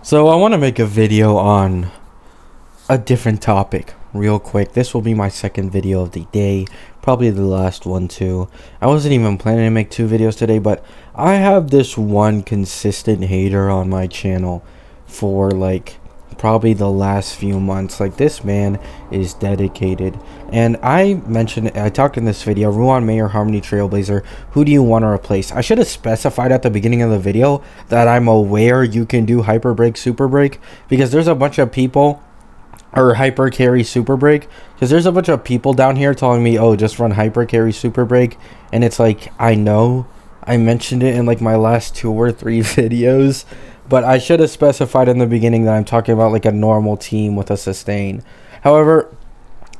So I want to make a video on a different topic real quick. This will be my second video of the day, probably the last one too. I wasn't even planning to make two videos today, but I have this one consistent hater on my channel for like probably the last few months. Like, this man is dedicated, and I talked in this video, Ruan Mayer, Harmony Trailblazer, who do you want to replace? I should have specified at the beginning of the video that I'm aware you can do hyper break, super break, because there's a bunch of people, or hyper carry, super break, because there's a bunch of people down here telling me, oh, just run hyper carry, super break, and it's like, I know I mentioned it in like my last 2 or 3 videos, but I should have specified in the beginning that I'm talking about like a normal team with a sustain. However,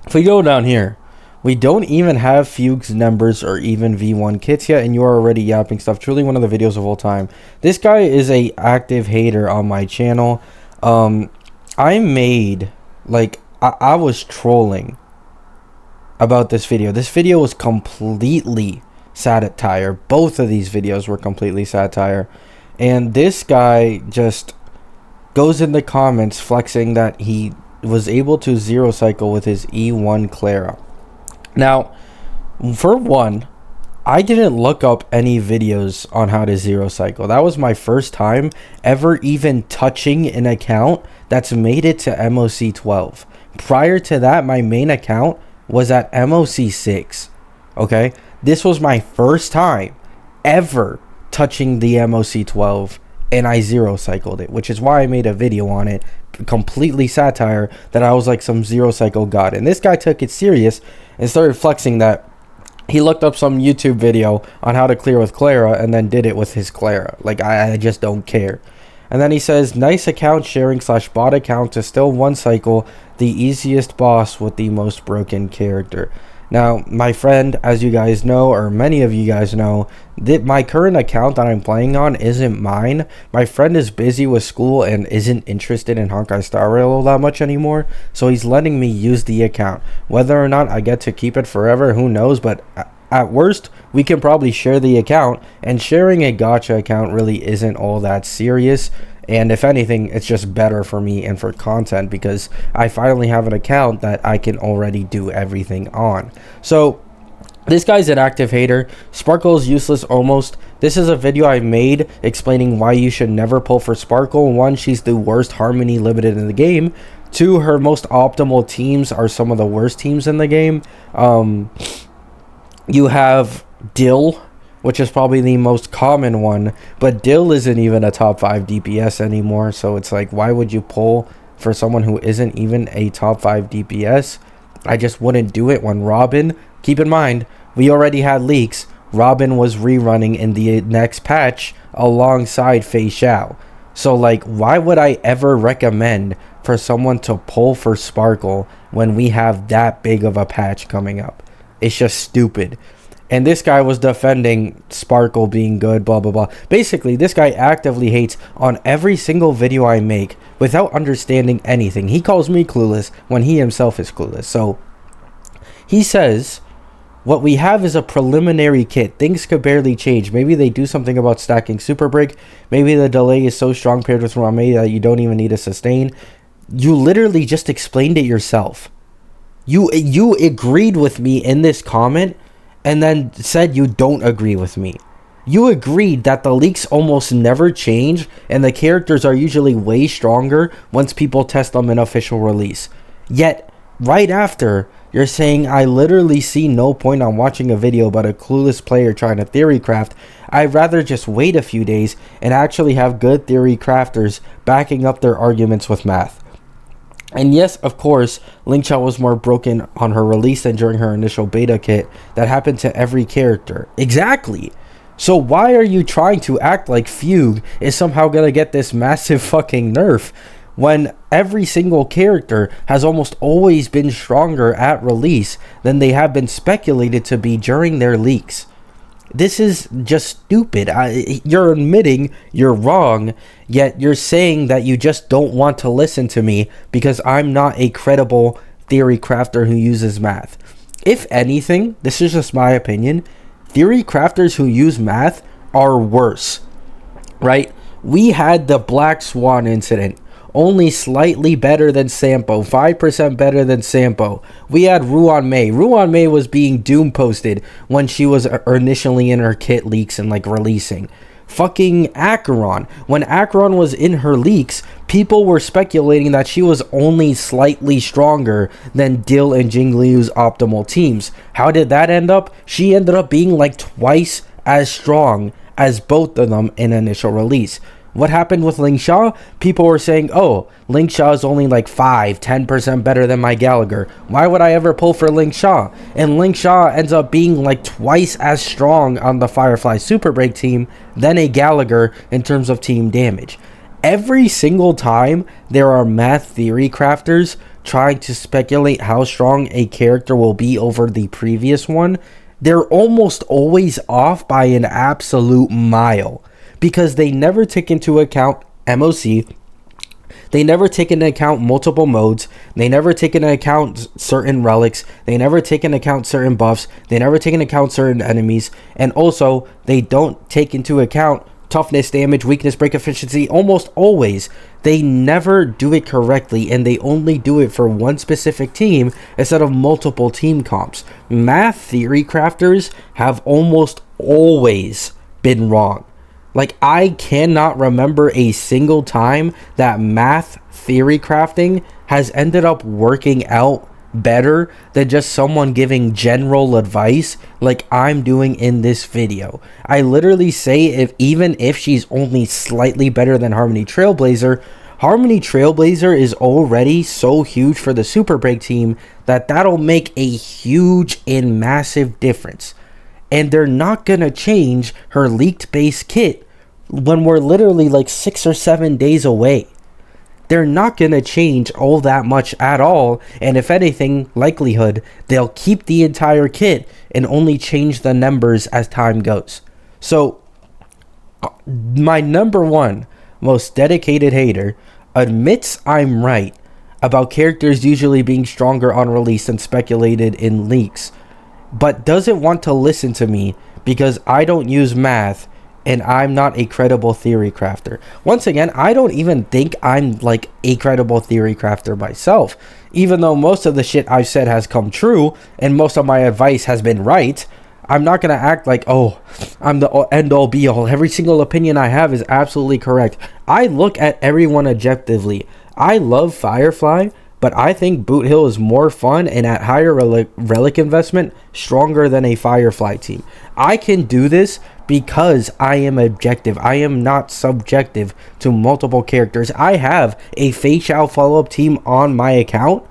if we go down here, we don't even have Fugues numbers or even V1 kits yet, and you are already yapping stuff. Truly one of the videos of all time. This guy is a active hater on my channel. I made, like, I was trolling about this video. This video was completely satire. Both of these videos were completely satire. And this guy just goes in the comments flexing that he was able to zero cycle with his E1 Clara. Now, for one, I didn't look up any videos on how to zero cycle. That was my first time ever even touching an account that's made it to MOC 12. Prior to that, my main account was at MOC 6. Okay? This was my first time ever touching the MOC 12, and I zero cycled it, which is why I made a video on it, completely satire, that I was like some zero cycle god. And this guy took it serious and started flexing that he looked up some YouTube video on how to clear with Clara and then did it with his Clara. Like, I just don't care. And then he says, nice account sharing / bot account to still one cycle the easiest boss with the most broken character. Now, my friend, as you guys know, or many of you guys know, that my current account that I'm playing on isn't mine. My friend is busy with school and isn't interested in Honkai Star Rail that much anymore, so he's letting me use the account. Whether or not I get to keep it forever, who knows, but at worst, we can probably share the account, and sharing a gacha account really isn't all that serious. And if anything, it's just better for me and for content, because I finally have an account that I can already do everything on. So this guy's an active hater. Sparkle is useless almost. This is a video I made explaining why you should never pull for Sparkle. 1, she's the worst Harmony limited in the game. 2, her most optimal teams are some of the worst teams in the game. You have Dill, which is probably the most common one, but Dill isn't even a top 5 DPS anymore, so it's like, why would you pull for someone who isn't even a top 5 DPS? I just wouldn't do it when Robin, keep in mind, we already had leaks, Robin was rerunning in the next patch alongside Fei Xiao. So like, why would I ever recommend for someone to pull for Sparkle when we have that big of a patch coming up? It's just stupid. And this guy was defending Sparkle being good, blah, blah, blah. Basically, this guy actively hates on every single video I make without understanding anything. He calls me clueless when he himself is clueless. So, he says, what we have is a preliminary kit. Things could barely change. Maybe they do something about stacking Super Break. Maybe the delay is so strong paired with Ramei that you don't even need a sustain. You literally just explained it yourself. You agreed with me in this comment, and then said you don't agree with me. You agreed that the leaks almost never change, and the characters are usually way stronger once people test them in official release. Yet, right after, you're saying I literally see no point on watching a video about a clueless player trying to theory craft. I'd rather just wait a few days and actually have good theory crafters backing up their arguments with math. And yes, of course, Lingqiao was more broken on her release than during her initial beta kit. That happened to every character. Exactly. So why are you trying to act like Fugue is somehow going to get this massive fucking nerf when every single character has almost always been stronger at release than they have been speculated to be during their leaks? This is just stupid. You're admitting you're wrong, yet you're saying that you just don't want to listen to me because I'm not a credible theory crafter who uses math. If anything, this is just my opinion, theory crafters who use math are worse, right? We had the Black Swan incident. Only slightly better than Sampo, 5% better than Sampo. We had Ruan Mei. Ruan Mei was being doom posted when she was initially in her kit leaks and like releasing. Fucking Acheron. When Acheron was in her leaks, people were speculating that she was only slightly stronger than Dill and Jingliu's optimal teams. How did that end up? She ended up being like twice as strong as both of them in initial release. What happened with Ling Sha? People were saying, oh, Ling Sha is only like 10% better than my Gallagher. Why would I ever pull for Ling Sha? And Ling Sha ends up being like twice as strong on the Firefly Super Break team than a Gallagher in terms of team damage. Every single time there are math theory crafters trying to speculate how strong a character will be over the previous one, they're almost always off by an absolute mile. Because they never take into account MOC, they never take into account multiple modes, they never take into account certain relics, they never take into account certain buffs, they never take into account certain enemies, and also they don't take into account toughness, damage, weakness, break efficiency. Almost always they never do it correctly, and they only do it for one specific team instead of multiple team comps. Math theory crafters have almost always been wrong. Like, I cannot remember a single time that math theory crafting has ended up working out better than just someone giving general advice like I'm doing in this video. I literally say even if she's only slightly better than Harmony Trailblazer, Harmony Trailblazer is already so huge for the Super Break team that that'll make a huge and massive difference. And they're not gonna change her leaked base kit when we're literally like 6 or 7 days away. They're not going to change all that much at all, and if anything, likelihood, they'll keep the entire kit and only change the numbers as time goes. So, my number one most dedicated hater admits I'm right about characters usually being stronger on release than speculated in leaks, but doesn't want to listen to me because I don't use math and I'm not a credible theory crafter. Once again, I don't even think I'm like a credible theory crafter myself. Even though most of the shit I've said has come true and most of my advice has been right, I'm not going to act like, oh, I'm the end all be all. Every single opinion I have is absolutely correct. I look at everyone objectively. I love Firefly, but I think Boot Hill is more fun and at higher relic investment, stronger than a Firefly team. I can do this because I am objective. I am not subjective to multiple characters. I have a Fei Chao follow-up team on my account.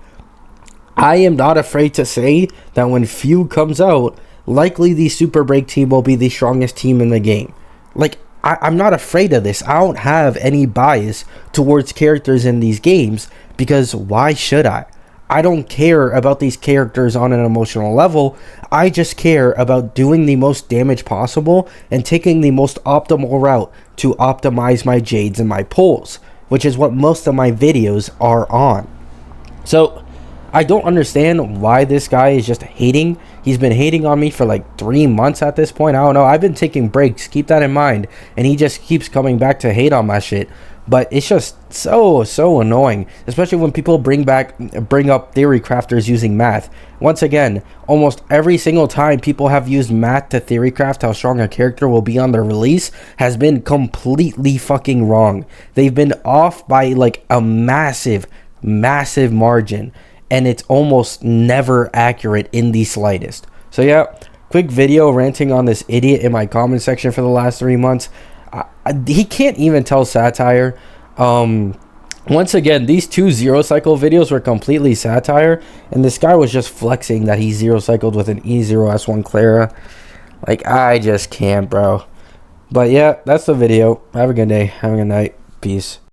I am not afraid to say that when Feud comes out, likely the Super Break team will be the strongest team in the game. Like, I'm not afraid of this. I don't have any bias towards characters in these games because why should I? I don't care about these characters on an emotional level. I just care about doing the most damage possible and taking the most optimal route to optimize my Jades and my pulls, which is what most of my videos are on. So, I don't understand why this guy is just hating. He's been hating on me for like 3 months at this point. I don't know. I've been taking breaks. Keep that in mind. And he just keeps coming back to hate on my shit. But it's just so annoying, especially when people bring up theory crafters using math. Once again, almost every single time people have used math to theory craft how strong a character will be on their release has been completely fucking wrong. They've been off by like a massive margin, and it's almost never accurate in the slightest. So yeah, quick video ranting on this idiot in my comment section for the last 3 months. He can't even tell satire. Once again, these 2 zero cycle videos were completely satire, and this guy was just flexing that he zero cycled with an E0S1 Clara. Like, I just can't, bro. But yeah, that's the video. Have a good day. Have a good night. Peace.